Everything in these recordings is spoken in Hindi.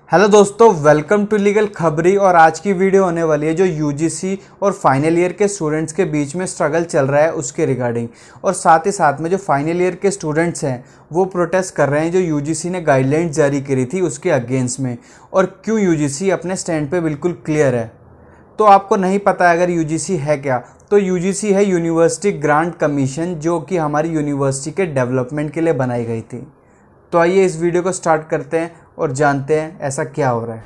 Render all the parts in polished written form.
हेलो दोस्तों, वेलकम टू लीगल खबरी। और आज की वीडियो होने वाली है जो यूजीसी और फाइनल ईयर के स्टूडेंट्स के बीच में स्ट्रगल चल रहा है उसके रिगार्डिंग। और साथ ही साथ में जो फाइनल ईयर के स्टूडेंट्स हैं वो प्रोटेस्ट कर रहे हैं जो यूजीसी ने गाइडलाइंस जारी करी थी उसके अगेंस्ट में। और क्यों यूजीसी अपने स्टैंड पे बिल्कुल क्लियर है। तो आपको नहीं पता अगर यूजीसी है क्या, तो यूजीसी है यूनिवर्सिटी ग्रांट कमीशन, जो कि हमारी यूनिवर्सिटी के डेवलपमेंट के लिए बनाई गई थी। तो आइए इस वीडियो को स्टार्ट करते हैं और जानते हैं ऐसा क्या हो रहा है।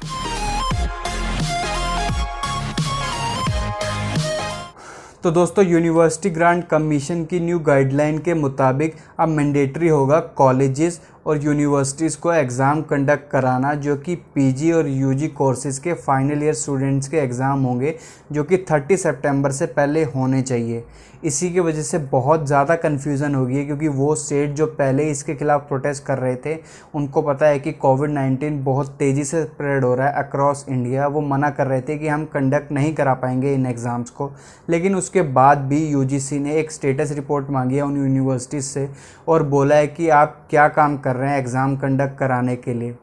तो दोस्तों, यूनिवर्सिटी ग्रांट कमीशन की न्यू गाइडलाइन के मुताबिक अब मैंडेटरी होगा कॉलेजेस और यूनिवर्सिटीज़ को एग्ज़ाम कंडक्ट कराना, जो कि पीजी और यूजी कोर्सेज के फाइनल ईयर स्टूडेंट्स के एग्ज़ाम होंगे, जो कि 30 सितंबर से पहले होने चाहिए। इसी की वजह से बहुत ज़्यादा कन्फ्यूज़न हो गई है, क्योंकि वो स्टेट जो पहले इसके खिलाफ प्रोटेस्ट कर रहे थे उनको पता है कि कोविड-19 बहुत तेज़ी से स्प्रेड हो रहा है अक्रॉस इंडिया। वो मना कर रहे थे कि हम कंडक्ट नहीं करा पाएंगे इन एग्ज़ाम्स को। लेकिन उसके बाद भी यूजीसी ने एक स्टेटस रिपोर्ट मांगी है उन यूनिवर्सिटीज़ से और बोला है कि आप क्या काम कर रहे हैं एग्ज़ाम कंडक्ट कराने के लिए।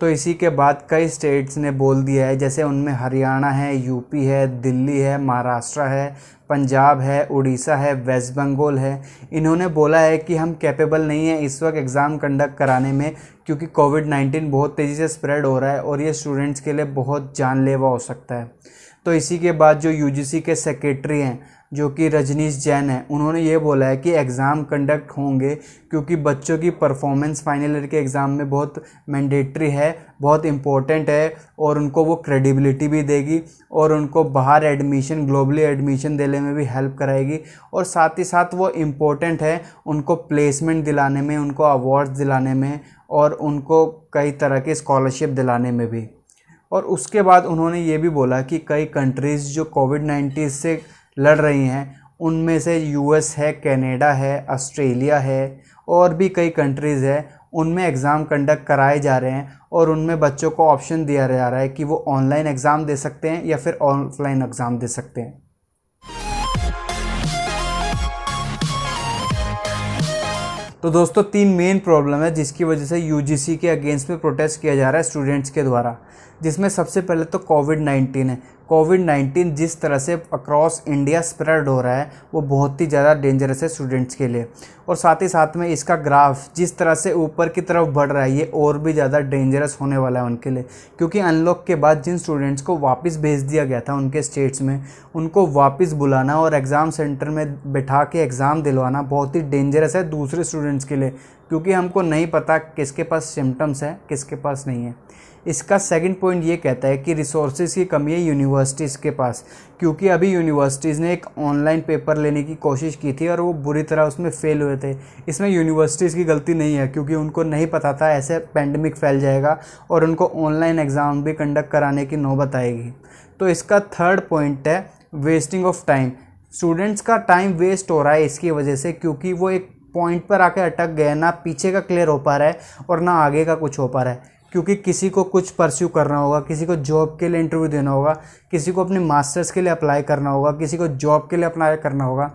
तो इसी के बाद कई स्टेट्स ने बोल दिया है, जैसे उनमें हरियाणा है, यूपी है, दिल्ली है, महाराष्ट्र है, पंजाब है, उड़ीसा है, वेस्ट बंगाल है। इन्होंने बोला है कि हम कैपेबल नहीं है इस वक्त एग्ज़ाम कंडक्ट कराने में, क्योंकि कोविड-19 बहुत तेज़ी से स्प्रेड हो रहा है और ये स्टूडेंट्स के लिए बहुत जानलेवा हो सकता है। तो इसी के बाद जो यूजीसी के सेक्रेटरी हैं, जो कि रजनीश जैन है, उन्होंने ये बोला है कि एग्ज़ाम कंडक्ट होंगे, क्योंकि बच्चों की परफॉर्मेंस फाइनल ईयर के एग्ज़ाम में बहुत मैंडेटरी है, बहुत इम्पोर्टेंट है और उनको वो क्रेडिबिलिटी भी देगी और उनको बाहर एडमिशन, ग्लोबली एडमिशन देने में भी हेल्प कराएगी। और साथ ही साथ वो इम्पोर्टेंट है उनको प्लेसमेंट दिलाने में, उनको अवार्ड्स दिलाने में और उनको कई तरह की स्कॉलरशिप दिलाने में भी। और उसके बाद उन्होंने ये भी बोला कि कई कंट्रीज़ जो कोविड-19 से लड़ रही हैं, उनमें से यूएस है, कनाडा है, ऑस्ट्रेलिया है और भी कई कंट्रीज़ है, उनमें एग्ज़ाम कंडक्ट कराए जा रहे हैं और उनमें बच्चों को ऑप्शन दिया जा रहा है कि वो ऑनलाइन एग्ज़ाम दे सकते हैं या फिर ऑफलाइन एग्ज़ाम दे सकते हैं। तो दोस्तों, तीन मेन प्रॉब्लम है जिसकी वजह से यूजीसी के अगेंस्ट में प्रोटेस्ट किया जा रहा है स्टूडेंट्स के द्वारा, जिसमें सबसे पहले तो कोविड-19 है। कोविड-19 जिस तरह से अक्रॉस इंडिया स्प्रेड हो रहा है वो बहुत ही ज़्यादा डेंजरस है स्टूडेंट्स के लिए। और साथ ही साथ में इसका ग्राफ जिस तरह से ऊपर की तरफ बढ़ रहा है, ये और भी ज़्यादा डेंजरस होने वाला है उनके लिए, क्योंकि अनलॉक के बाद जिन स्टूडेंट्स को वापस भेज दिया गया था उनके स्टेट्स में, उनको वापस बुलाना और एग्ज़ाम सेंटर में बैठा के एग्ज़ाम दिलवाना बहुत ही डेंजरस है दूसरे स्टूडेंट्स के लिए, क्योंकि हमको नहीं पता किसके पास सिम्टम्स है किसके पास नहीं है। इसका सेकंड पॉइंट ये कहता है कि रिसोर्सेज की कमी है यूनिवर्सिटीज़ के पास, क्योंकि अभी यूनिवर्सिटीज़ ने एक ऑनलाइन पेपर लेने की कोशिश की थी और वो बुरी तरह उसमें फ़ेल हुए थे। इसमें यूनिवर्सिटीज़ की गलती नहीं है, क्योंकि उनको नहीं पता था ऐसे पैंडमिक फैल जाएगा और उनको ऑनलाइन एग्ज़ाम भी कंडक्ट कराने की नौबत आएगी। तो इसका थर्ड पॉइंट है वेस्टिंग ऑफ टाइम। स्टूडेंट्स का टाइम वेस्ट हो रहा है इसकी वजह से, क्योंकि वो एक पॉइंट पर आके अटक गए, ना पीछे का क्लियर हो पा रहा है और ना आगे का कुछ हो पा रहा है। क्योंकि किसी को कुछ परस्यू करना होगा, किसी को जॉब के लिए इंटरव्यू देना होगा, किसी को अपने मास्टर्स के लिए अप्लाई करना होगा, किसी को जॉब के लिए अप्लाई करना होगा,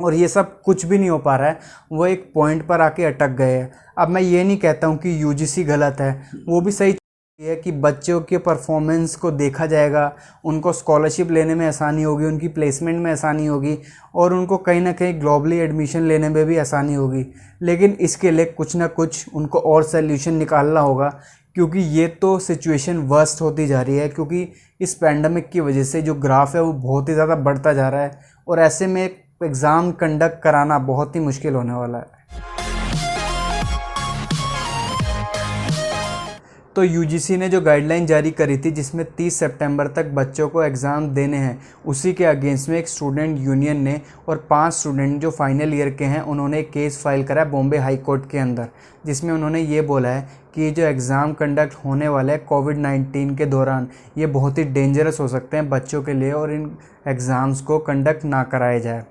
और ये सब कुछ भी नहीं हो पा रहा है। वो एक पॉइंट पर आके अटक गए हैं। अब मैं ये नहीं कहता हूँ कि यूजीसी गलत है, वो भी सही है कि बच्चों के परफॉर्मेंस को देखा जाएगा, उनको स्कॉलरशिप लेने में आसानी होगी, उनकी प्लेसमेंट में आसानी होगी और उनको कहीं ना कहीं ग्लोबली एडमिशन लेने में भी आसानी होगी। लेकिन इसके लिए कुछ ना कुछ उनको और सल्यूशन निकालना होगा, क्योंकि ये तो सिचुएशन वर्स्ट होती जा रही है, क्योंकि इस पैंडमिक की वजह से जो ग्राफ है वो बहुत ही ज़्यादा बढ़ता जा रहा है और ऐसे में एग्ज़ाम कंडक्ट कराना बहुत ही मुश्किल होने वाला है। तो यूजीसी ने जो गाइडलाइन जारी करी थी जिसमें 30 सितंबर तक बच्चों को एग्ज़ाम देने हैं, उसी के अगेंस्ट में एक स्टूडेंट यूनियन ने और 5 स्टूडेंट जो फाइनल ईयर के हैं उन्होंने एक केस फाइल करा बॉम्बे हाई कोर्ट के अंदर, जिसमें उन्होंने ये बोला है कि जो एग्ज़ाम कंडक्ट होने वाले हैं कोविड-19 के दौरान, ये बहुत ही डेंजरस हो सकते हैं बच्चों के लिए और इन एग्ज़ाम्स को कंडक्ट ना कराया जाए।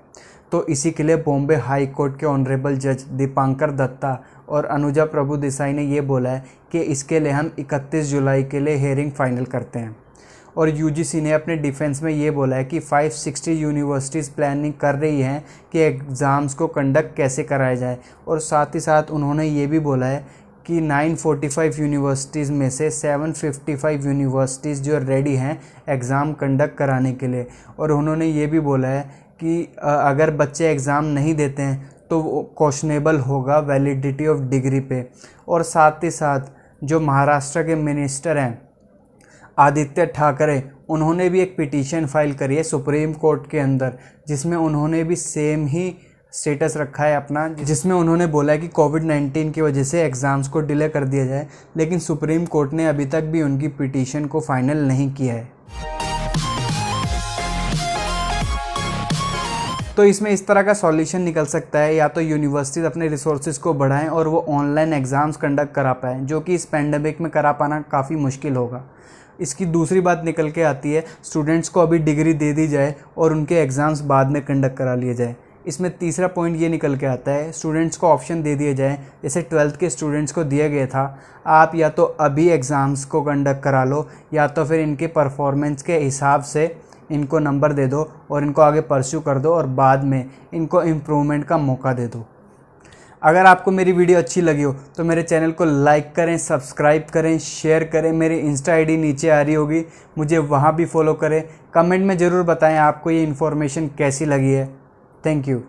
तो इसी के लिए बॉम्बे हाई कोर्ट के ऑनरेबल जज दीपांकर दत्ता और अनुजा प्रभु देसाई ने ये बोला है कि इसके लिए हम 31 जुलाई के लिए हेयरिंग फाइनल करते हैं। और यूजीसी ने अपने डिफेंस में ये बोला है कि 560 यूनिवर्सिटीज़ प्लानिंग कर रही हैं कि एग्ज़ाम्स को कंडक्ट कैसे कराया जाए। और साथ ही साथ उन्होंने ये भी बोला है कि 945 यूनिवर्सिटीज़ में से 755 यूनिवर्सिटीज़ जो रेडी हैं एग्ज़ाम कंडक्ट कराने के लिए। और उन्होंने ये भी बोला है कि अगर बच्चे एग्ज़ाम नहीं देते हैं तो क्वेश्चनेबल होगा वैलिडिटी ऑफ डिग्री पे। और साथ ही साथ जो महाराष्ट्र के मिनिस्टर हैं आदित्य ठाकरे, उन्होंने भी एक पिटीशन फाइल करी है सुप्रीम कोर्ट के अंदर, जिसमें उन्होंने भी सेम ही स्टेटस रखा है अपना, जिसमें उन्होंने बोला है कि कोविड-19 की वजह से एग्ज़ाम्स को डिले कर दिया जाए। लेकिन सुप्रीम कोर्ट ने अभी तक भी उनकी पिटीशन को फाइनल नहीं किया है। तो इसमें इस तरह का सॉल्यूशन निकल सकता है, या तो यूनिवर्सिटीज़ अपने रिसोर्सेज को बढ़ाएं और वो ऑनलाइन एग्ज़ाम्स कंडक्ट करा पाएँ, जो कि इस पैंडमिक में करा पाना काफ़ी मुश्किल होगा। इसकी दूसरी बात निकल के आती है, स्टूडेंट्स को अभी डिग्री दे दी जाए और उनके एग्ज़ाम्स बाद में कंडक्ट करा लिए जाए। इसमें तीसरा पॉइंट ये निकल के आता है, स्टूडेंट्स को ऑप्शन दे दिए जाए, जैसे 12th के स्टूडेंट्स को दिया गया था, आप या तो अभी एग्ज़ाम्स को कंडक्ट करा लो या तो फिर इनके परफॉर्मेंस के हिसाब से इनको नंबर दे दो और इनको आगे परस्यू कर दो और बाद में इनको इम्प्रूवमेंट का मौका दे दो। अगर आपको मेरी वीडियो अच्छी लगी हो तो मेरे चैनल को लाइक करें, सब्सक्राइब करें, शेयर करें। मेरी इंस्टा आईडी नीचे आ रही होगी, मुझे वहाँ भी फॉलो करें। कमेंट में ज़रूर बताएं आपको ये इन्फॉर्मेशन कैसी लगी है। Thank you.